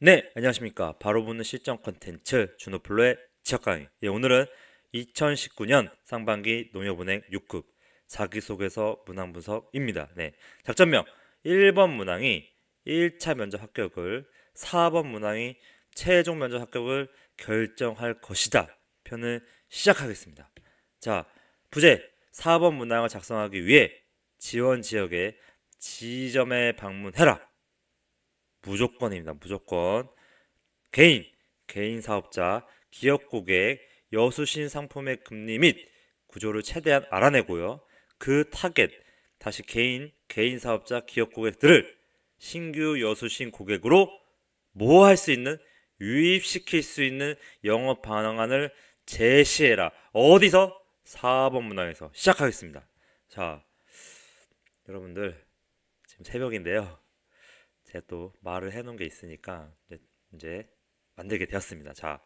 네, 안녕하십니까. 바로 붙는 실전 컨텐츠 준호플로의 지역 강의. 오늘은 2019년 상반기 농협은행 6급 자기소개서 문항 분석입니다. 네, 작전명 1번 문항이 1차 면접 합격을, 4번 문항이 최종 면접 합격을 결정할 것이다. 편을 시작하겠습니다. 자, 부제 4번 문항을 작성하기 위해 지원 지역에 지점에 방문해라. 무조건입니다. 무조건. 개인 사업자, 기업 고객, 여수신 상품의 금리 및 구조를 최대한 알아내고요. 그 타겟, 다시 개인 사업자, 기업 고객들을 신규 여수신 고객으로 모할 수 있는, 유입시킬 수 있는 영업 방안을 제시해라. 어디서? 4번 문항에서 시작하겠습니다. 자, 여러분들 지금 새벽인데요. 제가 또 말을 해놓은 게 있으니까 이제 만들게 되었습니다. 자,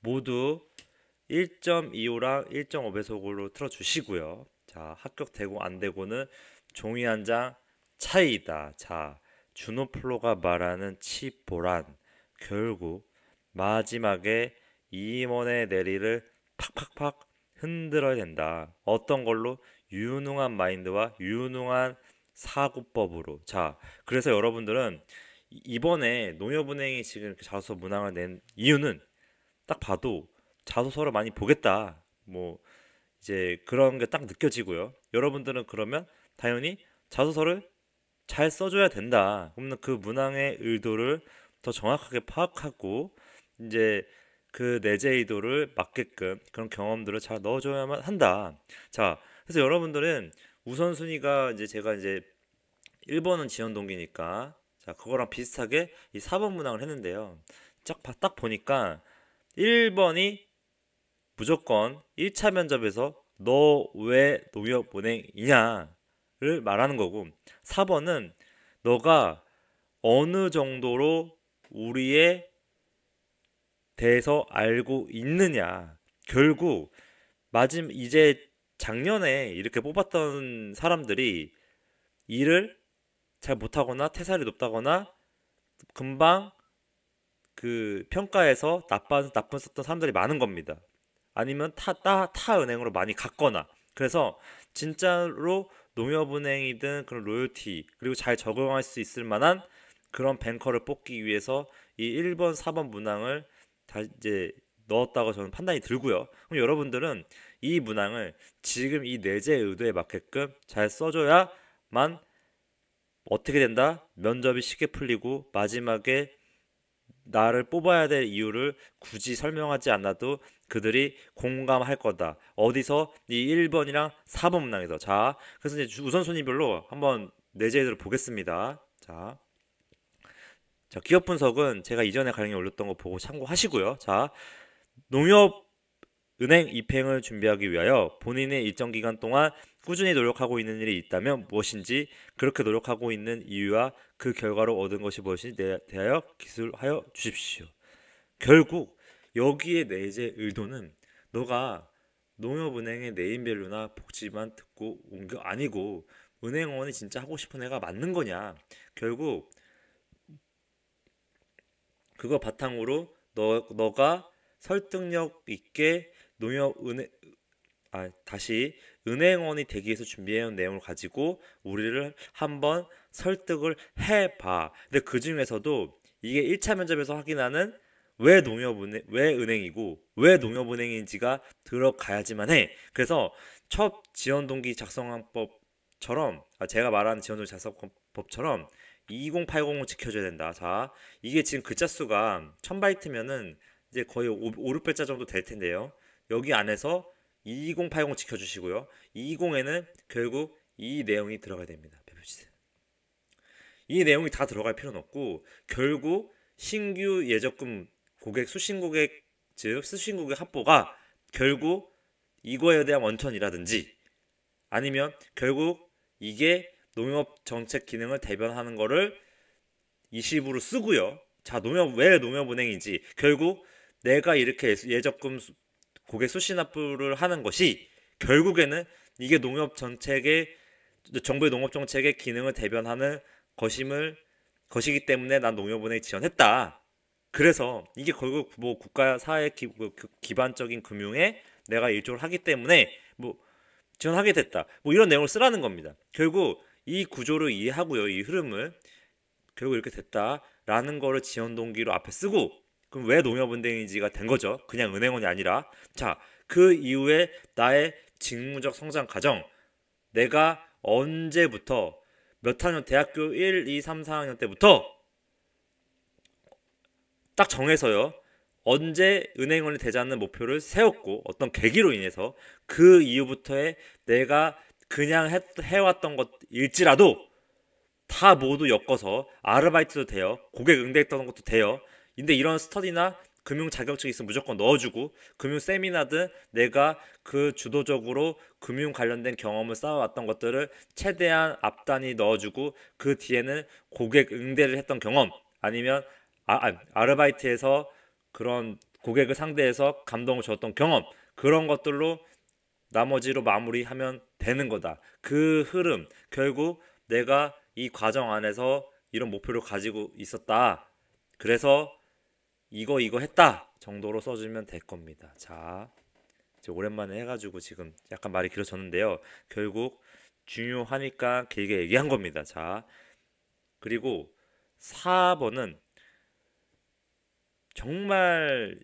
모두 1.25랑 1.5배속으로 틀어주시고요. 자, 합격되고 안되고는 종이 한 장 차이다. 자, 준호플로가 말하는 치보란 결국 마지막에 임원의 내리를 팍팍팍 흔들어야 된다. 어떤 걸로? 유능한 마인드와 유능한 사고법으로. 자, 그래서 여러분들은 이번에 농협은행이 지금 자소서 문항을 낸 이유는 딱 봐도 자소서를 많이 보겠다, 뭐 이제 그런 게 딱 느껴지고요. 여러분들은 그러면 당연히 자소서를 잘 써줘야 된다. 그러면 그 문항의 의도를 더 정확하게 파악하고 이제 그 내재 의도를 맞게끔 그런 경험들을 잘 넣어줘야만 한다. 자, 그래서 여러분들은 우선순위가 이제 제가 이제 1번은 지원 동기니까, 자, 그거랑 비슷하게 이 4번 문항을 했는데요. 딱 보니까 1번이 무조건 1차 면접에서 너 왜 농협은행이냐를 말하는 거고, 4번은 너가 어느 정도로 우리에 대해서 알고 있느냐. 결국 이제 작년에 이렇게 뽑았던 사람들이 일을 잘 못하거나 태살이 높다거나 금방 그 평가에서 나쁜 썼던 사람들이 많은 겁니다. 아니면 타 은행으로 많이 갔거나. 그래서 진짜로 농협은행이든 그런 로열티, 그리고 잘 적용할 수 있을 만한 그런 뱅커를 뽑기 위해서 이 1번, 4번 문항을 다 이제 넣었다고 저는 판단이 들고요. 그럼 여러분들은 이 문항을 지금 이 내재 의도에 맞게끔 잘 써줘야만 어떻게 된다? 면접이 쉽게 풀리고 마지막에 나를 뽑아야 될 이유를 굳이 설명하지 않아도 그들이 공감할 거다. 어디서? 이 1번이랑 4번 문항에서. 자, 그래서 이제 우선순위별로 한번 내재들을 보겠습니다. 자, 기업 분석은 제가 이전에 강의 올렸던 거 보고 참고하시고요. 자, 농협은행 입행을 준비하기 위하여 본인의 일정 기간 동안 꾸준히 노력하고 있는 일이 있다면 무엇인지, 그렇게 노력하고 있는 이유와 그 결과로 얻은 것이 무엇인지 대하여 기술하여 주십시오. 결국 여기에 내재 의도는 너가 농협은행의 네임밸류나 복지만 듣고 온 게 아니고 은행원이 진짜 하고 싶은 애가 맞는 거냐. 결국 그거 바탕으로 너가 설득력 있게 다시 은행원이 되기 위해서 준비해온 내용을 가지고 우리를 한번 설득을 해봐. 근데 그 중에서도 이게 1차 면접에서 확인하는 왜 은행이고 왜 농협은행인지가 들어가야지만 해. 그래서 첫 지원동기 작성법처럼, 제가 말하는 지원동기 작성법처럼 2080을 지켜줘야 된다. 자, 이게 지금 글자 수가 1000바이트면은 이제 거의 5, 6배자 정도 될 텐데요. 여기 안에서 2080 지켜주시고요. 20에는 결국 이 내용이 들어가야 됩니다. 이 내용이 다 들어갈 필요는 없고, 결국 신규 예적금 고객, 수신 고객, 즉 수신 고객 확보가 결국 이거에 대한 원천이라든지, 아니면 결국 이게 농협 정책 기능을 대변하는 거를 20으로 쓰고요. 자, 왜 농협은행인지, 결국 내가 이렇게 예적금 고객 수신 확보를 하는 것이 결국에는 이게 정부의 농업 정책의 기능을 대변하는 것이기 때문에 난 농협은행에 지원했다. 그래서 이게 결국 뭐 국가 사회 기반적인 금융에 내가 일조를 하기 때문에 뭐 지원하게 됐다. 뭐 이런 내용을 쓰라는 겁니다. 결국 이 구조를 이해하고요. 이 흐름을 결국 이렇게 됐다라는 거를 지원 동기로 앞에 쓰고 그럼 왜 농협은행인지가 된 거죠. 그냥 은행원이 아니라 자, 그 이후에 나의 직무적 성장 과정 내가 언제부터 몇 학년 대학교 1, 2, 3, 4학년 때부터 딱 정해서요. 언제 은행원이 되자는 목표를 세웠고 어떤 계기로 인해서 그 이후부터의 내가 그냥 해왔던 것일지라도 다 모두 엮어서 아르바이트도 돼요. 고객 응대했던 것도 돼요. 근데 이런 스터디나 금융 자격증이 있으면 무조건 넣어주고 금융 세미나든 내가 그 주도적으로 금융 관련된 경험을 쌓아왔던 것들을 최대한 앞단이 넣어주고 그 뒤에는 고객 응대를 했던 경험 아니면 아르바이트에서 그런 고객을 상대해서 감동을 줬던 경험 그런 것들로 나머지로 마무리하면 되는 거다. 그 흐름 결국 내가 이 과정 안에서 이런 목표를 가지고 있었다. 그래서 이거 했다 정도로 써주면 될 겁니다. 자, 이제 오랜만에 해가지고 지금 약간 말이 길어졌는데요. 결국 중요하니까 길게 얘기한 겁니다. 자, 그리고 4번은 정말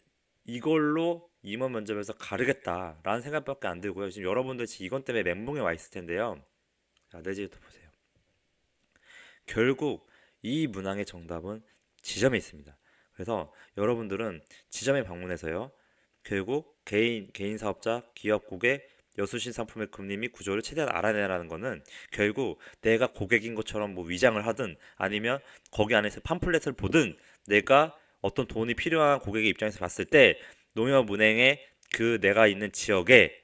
이걸로 임원 면접에서 가르겠다라는 생각밖에 안 들고요. 지금 여러분들 지금 이건 때문에 멘붕에 와 있을 텐데요. 자, 내지부터 보세요. 결국 이 문항의 정답은 지점에 있습니다. 그래서 여러분들은 지점에 방문해서요. 결국 개인 사업자, 기업 고객, 여수신 상품의 금리 및 구조를 최대한 알아내라는 거는 결국 내가 고객인 것처럼 뭐 위장을 하든 아니면 거기 안에서 팜플렛을 보든 내가 어떤 돈이 필요한 고객의 입장에서 봤을 때 농협은행의 그 내가 있는 지역에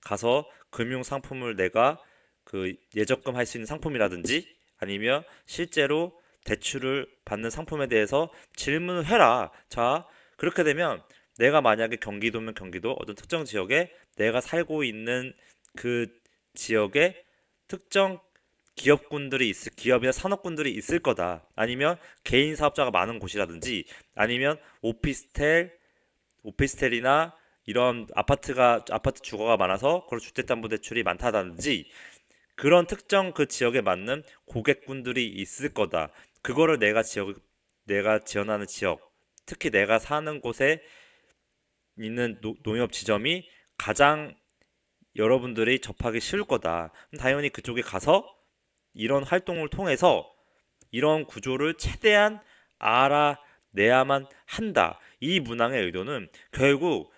가서 금융 상품을 내가 그 예적금 할 수 있는 상품이라든지 아니면 실제로 대출을 받는 상품에 대해서 질문을 해라. 자, 그렇게 되면 내가 만약에 경기도면 경기도 어떤 특정 지역에 내가 살고 있는 그 지역에 특정 기업이나 산업군들이 있을 거다. 아니면 개인 사업자가 많은 곳이라든지 아니면 오피스텔이나 이런 아파트 주거가 많아서 그런 주택담보대출이 많다든지 그런 특정 그 지역에 맞는 고객군들이 있을 거다. 그거를 내가 지원하는 지역, 특히 내가 사는 곳에 있는 농협 지점이 가장 여러분들이 접하기 쉬울 거다. 당연히 그쪽에 가서 이런 활동을 통해서 이런 구조를 최대한 알아내야만 한다. 이 문항의 의도는 결국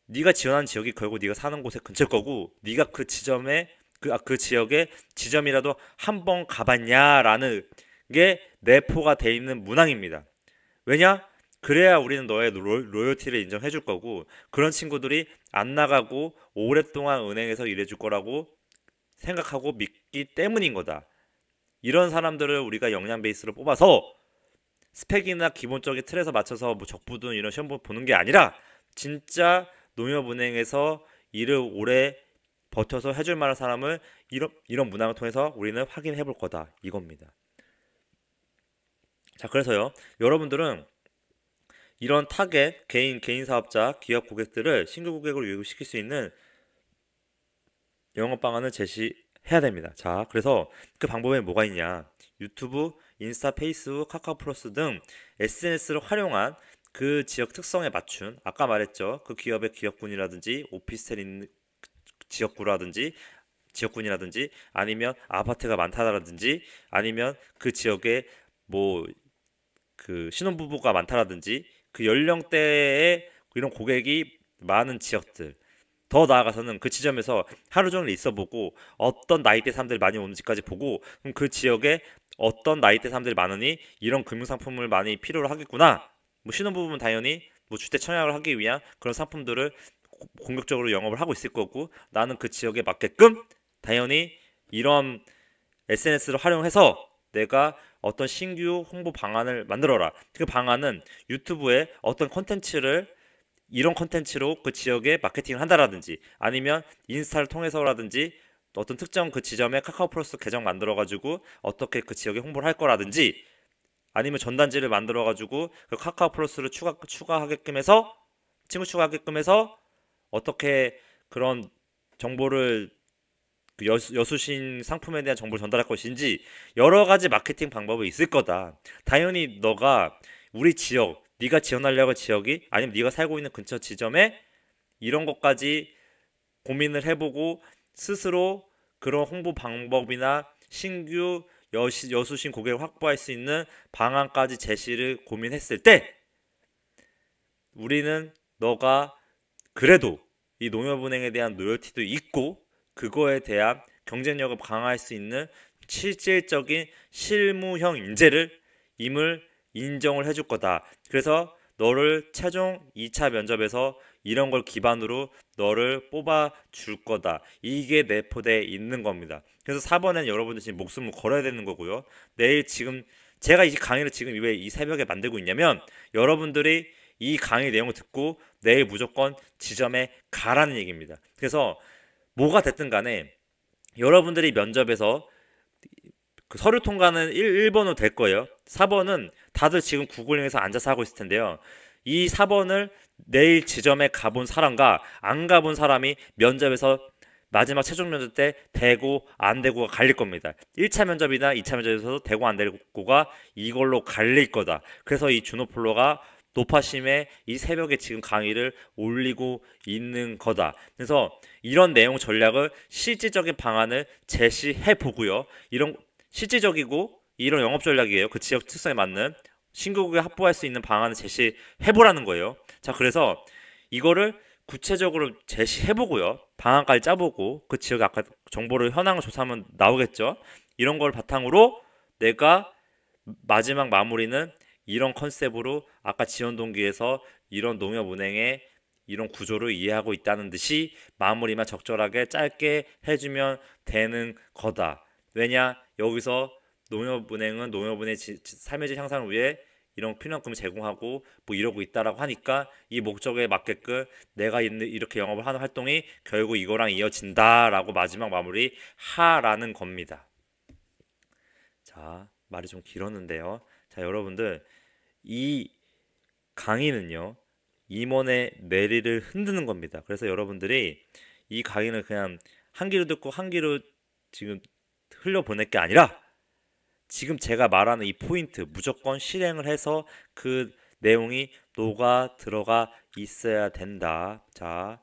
네가 지원한 지역이 결국 네가 사는 곳에 근처일 거고 네가 그 지점에 그 지역에 지점이라도 한번 가봤냐라는 게 내포가 돼 있는 문항입니다. 왜냐? 그래야 우리는 너의 로열티를 인정해 줄 거고 그런 친구들이 안 나가고 오랫동안 은행에서 일해 줄 거라고 생각하고 믿기 때문인 거다. 이런 사람들을 우리가 역량 베이스로 뽑아서 스펙이나 기본적인 틀에서 맞춰서 뭐 적부든 이런 시험 보는 게 아니라 진짜 농협은행에서 일을 오래 버텨서 해줄 만한 사람을 이런 문항을 통해서 우리는 확인해 볼 거다. 이겁니다. 자, 그래서요. 여러분들은 이런 타겟, 개인 사업자, 기업 고객들을 신규 고객으로 유입시킬 수 있는 영업 방안을 제시해야 됩니다. 자, 그래서 그 방법에 뭐가 있냐? 유튜브, 인스타, 페이스북, 카카오 플러스 등 SNS를 활용한 그 지역 특성에 맞춘 아까 말했죠. 그 기업의 기업군이라든지 오피스텔 있는 지역군이라든지 아니면 아파트가 많다라든지 아니면 그 지역에 뭐 그 신혼부부가 많다라든지 그 연령대에 이런 고객이 많은 지역들 더 나아가서는 그 지점에서 하루 종일 있어보고 어떤 나이대 사람들이 많이 오는지까지 보고 그럼 그 지역에 어떤 나이대 사람들이 많으니 이런 금융상품을 많이 필요로 하겠구나. 뭐 신혼부부는 당연히 뭐 주택 청약을 하기 위한 그런 상품들을 공격적으로 영업을 하고 있을 거고 나는 그 지역에 맞게끔 당연히 이런 SNS를 활용해서 내가 어떤 신규 홍보 방안을 만들어라. 그 방안은 유튜브에 어떤 이런 컨텐츠로 그 지역에 마케팅을 한다라든지 아니면 인스타를 통해서라든지 어떤 특정 그 지점에 카카오 플러스 계정 만들어가지고 어떻게 그 지역에 홍보를 할 거라든지 아니면 전단지를 만들어 가지고 그 카카오 플러스를 추가하게끔 해서 친구 추가하게끔 해서 어떻게 그런 정보를 그 여수신 상품에 대한 정보를 전달할 것인지 여러 가지 마케팅 방법이 있을 거다. 당연히 너가 우리 지역, 네가 지원하려고 지역이 아니면 네가 살고 있는 근처 지점에 이런 것까지 고민을 해보고 스스로 그런 홍보 방법이나 신규 여수신 고객을 확보할 수 있는 방안까지 제시를 고민했을 때 우리는 너가 그래도 이 농협은행에 대한 로열티도 있고 그거에 대한 경쟁력을 강화할 수 있는 실질적인 실무형 임을 인정을 해줄 거다. 그래서 너를 최종 2차 면접에서 이런 걸 기반으로 너를 뽑아줄 거다. 이게 내포되어 있는 겁니다. 그래서 4번엔 여러분들 지금 목숨을 걸어야 되는 거고요. 내일 지금 제가 이 강의를 지금 왜 이 새벽에 만들고 있냐면 여러분들이 이 강의 내용을 듣고 내일 무조건 지점에 가라는 얘기입니다. 그래서 뭐가 됐든 간에 여러분들이 면접에서 그 서류 통과는 1번으로 될 거예요. 4번은 다들 지금 구글링에서 앉아서 하고 있을 텐데요. 이 4번을 내일 지점에 가본 사람과 안 가본 사람이 면접에서 마지막 최종 면접 때 되고 안 되고가 갈릴 겁니다. 1차 면접이나 2차 면접에서도 되고 안 되고가 이걸로 갈릴 거다. 그래서 이 준호플로가 노파심에 이 새벽에 지금 강의를 올리고 있는 거다. 그래서 이런 내용 전략을 실질적인 방안을 제시해 보고요. 이런 실질적이고 이런 영업 전략이에요. 그 지역 특성에 맞는 신규 고객 확보할 수 있는 방안을 제시해 보라는 거예요. 자, 그래서 이거를 구체적으로 제시해 보고요. 방안까지 짜보고 그 지역에 아까 정보를 현황을 조사하면 나오겠죠. 이런 걸 바탕으로 내가 마지막 마무리는 이런 컨셉으로 아까 지원 동기에서 이런 농협은행의 이런 구조를 이해하고 있다는 듯이 마무리만 적절하게 짧게 해주면 되는 거다. 왜냐? 여기서 농협은행은 농협은행의 삶의 질 향상을 위해 이런 필요한금을 제공하고 뭐 이러고 있다라고 하니까 이 목적에 맞게끔 내가 이렇게 영업을 하는 활동이 결국 이거랑 이어진다라고 마지막 마무리 하라는 겁니다. 자, 말이 좀 길었는데요. 자, 여러분들 이 강의는요 임원의 뇌리를 흔드는 겁니다. 그래서 여러분들이 이 강의는 그냥 한 귀로 듣고 한 귀로 지금 흘려보낼 게 아니라 지금 제가 말하는 이 포인트 무조건 실행을 해서 그 내용이 녹아 들어가 있어야 된다. 자,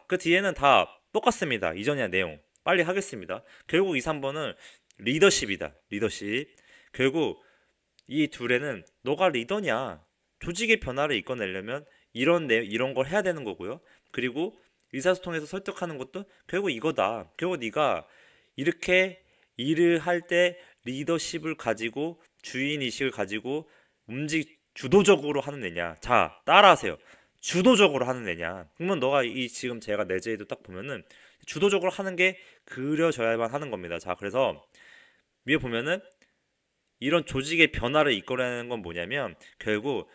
그 뒤에는 다 똑같습니다. 이전이야 내용 빨리 하겠습니다. 결국 2, 3번은 리더십이다. 리더십. 결국 이 둘에는 너가 리더냐 조직의 변화를 이끌어내려면 이런 걸 해야 되는 거고요. 그리고 의사소통에서 설득하는 것도 결국 이거다. 결국 네가 이렇게 일을 할 때 리더십을 가지고 주인의식을 가지고 주도적으로 하는 애냐. 자, 따라하세요. 주도적으로 하는 애냐. 그러면 너가 이 지금 제가 내재에도 딱 보면은 주도적으로 하는 게 그려져야만 하는 겁니다. 자, 그래서 위에 보면은 이런 조직의 변화를 이끌어내는 건 뭐냐면 결국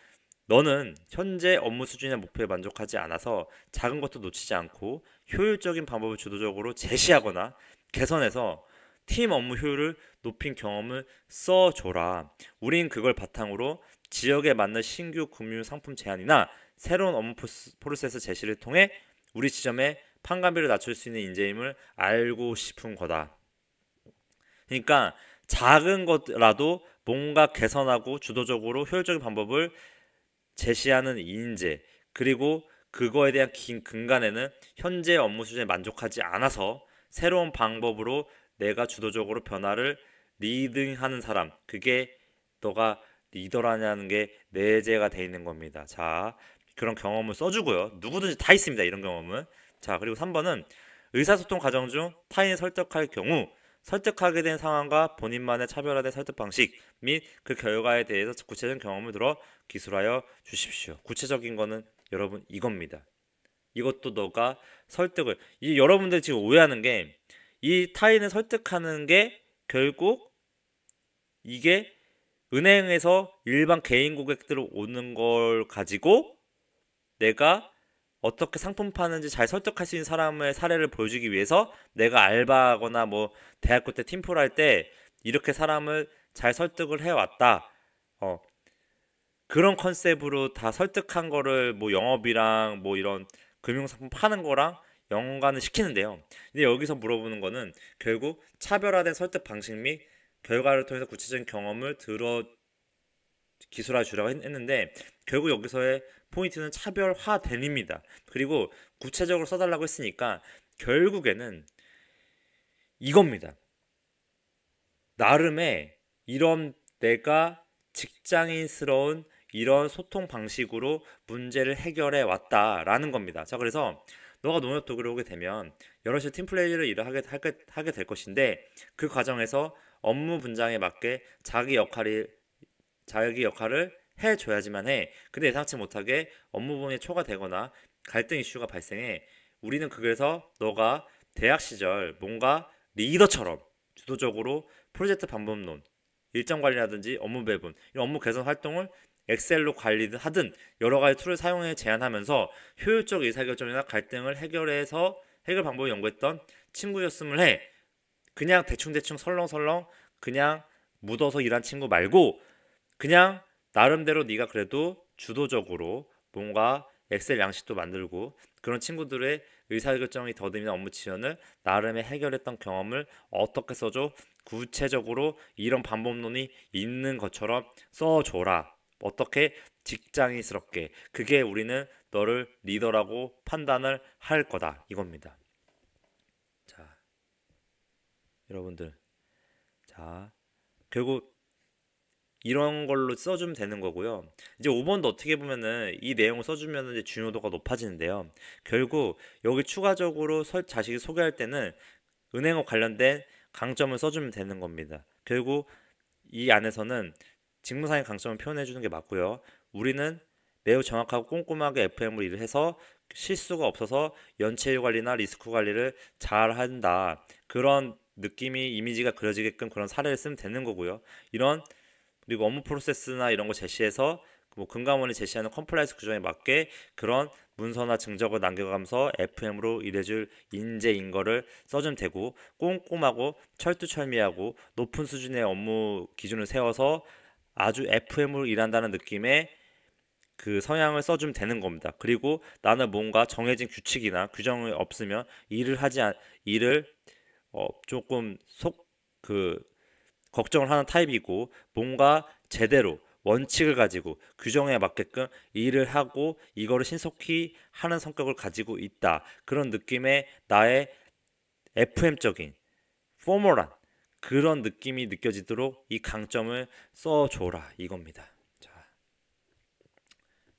너는 현재 업무 수준이나 목표에 만족하지 않아서 작은 것도 놓치지 않고 효율적인 방법을 주도적으로 제시하거나 개선해서 팀 업무 효율을 높인 경험을 써줘라. 우린 그걸 바탕으로 지역에 맞는 신규 금융 상품 제안이나 새로운 업무 프로세스 제시를 통해 우리 지점의 판관비를 낮출 수 있는 인재임을 알고 싶은 거다. 그러니까 작은 것라도 뭔가 개선하고 주도적으로 효율적인 방법을 제시하는 인재, 그리고 그거에 대한 긴 근간에는 현재 업무 수준에 만족하지 않아서 새로운 방법으로 내가 주도적으로 변화를 리딩하는 사람, 그게 너가 리더라냐는 게 내재가 돼 있는 겁니다. 자, 그런 경험을 써주고요. 누구든지 다 있습니다. 이런 경험은. 자, 그리고 3번은 의사소통 과정 중 타인을 설득할 경우 설득하게 된 상황과 본인만의 차별화된 설득 방식 및 그 결과에 대해서 구체적인 경험을 들어 기술하여 주십시오. 구체적인 거는 여러분 이겁니다. 이것도 너가 설득을 여러분들 지금 오해하는 게 이 타인을 설득하는 게 결국 이게 은행에서 일반 개인 고객들 오는 걸 가지고 내가 어떻게 상품 파는지 잘 설득할 수 있는 사람의 사례를 보여주기 위해서 내가 알바하거나 뭐 대학교 때 팀플 할 때 이렇게 사람을 잘 설득을 해왔다 어, 그런 컨셉으로 다 설득한 거를 뭐 영업이랑 뭐 이런 금융상품 파는 거랑 연관을 시키는데요. 근데 여기서 물어보는 거는 결국 차별화된 설득 방식 및 결과를 통해서 구체적인 경험을 들어 기술화 주라고 했는데 결국 여기서의 포인트는 차별화됨입니다. 그리고 구체적으로 써달라고 했으니까 결국에는 이겁니다. 나름의 이런 내가 직장인스러운 이런 소통 방식으로 문제를 해결해 왔다라는 겁니다. 자, 그래서 너가 농협 독일에 오게 되면 여럿이 팀플레이를 일을 하게 될 것인데 그 과정에서 업무 분장에 맞게 자기 역할을 해줘야지만 해. 근데 예상치 못하게 업무 부분이 초과되거나 갈등 이슈가 발생해. 우리는 그래서 너가 대학 시절 뭔가 리더처럼 주도적으로 프로젝트 방법론, 일정 관리라든지 업무 배분, 이런 업무 개선 활동을 엑셀로 관리든 하든 여러 가지 툴을 사용해 제안하면서 효율적 의사결정이나 갈등을 해결 방법을 연구했던 친구였음을 해. 그냥 대충대충 설렁설렁 그냥 묻어서 일한 친구 말고 그냥 나름대로 네가 그래도 주도적으로 뭔가 엑셀 양식도 만들고 그런 친구들의 의사결정이 더듬이나 업무 지연을 나름의 해결했던 경험을 어떻게 써줘? 구체적으로 이런 방법론이 있는 것처럼 써줘라. 어떻게 직장인스럽게. 그게 우리는 너를 리더라고 판단을 할 거다. 이겁니다. 자, 여러분들. 자, 결국 이런 걸로 써주면 되는 거고요. 이제 5번도 어떻게 보면은 이 내용을 써주면 이제 중요도가 높아지는데요. 결국 여기 추가적으로 자식이 소개할 때는 은행업 관련된 강점을 써주면 되는 겁니다. 결국 이 안에서는 직무상의 강점을 표현해 주는 게 맞고요. 우리는 매우 정확하고 꼼꼼하게 FM으로 일을 해서 실수가 없어서 연체율 관리나 리스크 관리를 잘 한다. 그런 느낌이 이미지가 그려지게끔 그런 사례를 쓰면 되는 거고요. 이런 그리고 업무 프로세스나 이런 거 제시해서 뭐 금감원이 제시하는 컴플라이언스 규정에 맞게 그런 문서나 증적을 남겨가면서 FM으로 일해줄 인재인 거를 써주면 되고 꼼꼼하고 철두철미하고 높은 수준의 업무 기준을 세워서 아주 FM으로 일한다는 느낌의 그 성향을 써주면 되는 겁니다. 그리고 나는 뭔가 정해진 규칙이나 규정이 없으면 일을 조금 걱정을 하는 타입이고 뭔가 제대로 원칙을 가지고 규정에 맞게끔 일을 하고 이거를 신속히 하는 성격을 가지고 있다. 그런 느낌의 나의 FM적인 포멀한 그런 느낌이 느껴지도록 이 강점을 써줘라 이겁니다.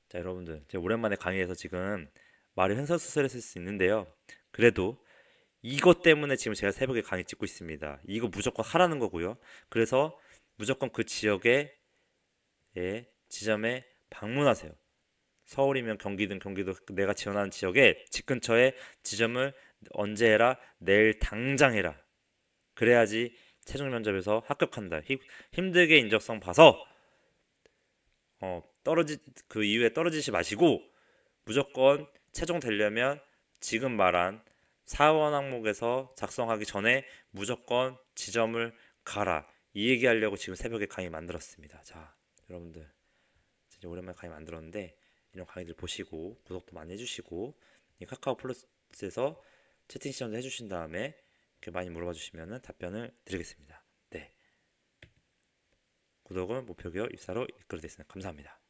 자, 여러분들 제가 오랜만에 강의해서 지금 말이 횡설수설했을 수 있는데요. 그래도 이것 때문에 지금 제가 새벽에 강의 찍고 있습니다. 이거 무조건 하라는 거고요. 그래서 무조건 그 지역의 지점에 방문하세요. 서울이면 경기든 경기도 내가 지원하는 지역에 집 근처에 지점을 언제 해라? 내일 당장 해라. 그래야지 최종 면접에서 합격한다. 힘들게 인적성 봐서 그 이후에 떨어지지 마시고 무조건 최종 되려면 지금 말한 사원 항목에서 작성하기 전에 무조건 지점을 가라. 이 얘기하려고 지금 새벽에 강의 만들었습니다. 자, 여러분들 진짜 오랜만에 강의 만들었는데 이런 강의들 보시고 구독도 많이 해주시고 이 카카오 플러스에서 채팅 시청도 해주신 다음에 이렇게 많이 물어봐 주시면 답변을 드리겠습니다. 네, 구독은 목표기업 입사로 이끌어드리겠습니다. 감사합니다.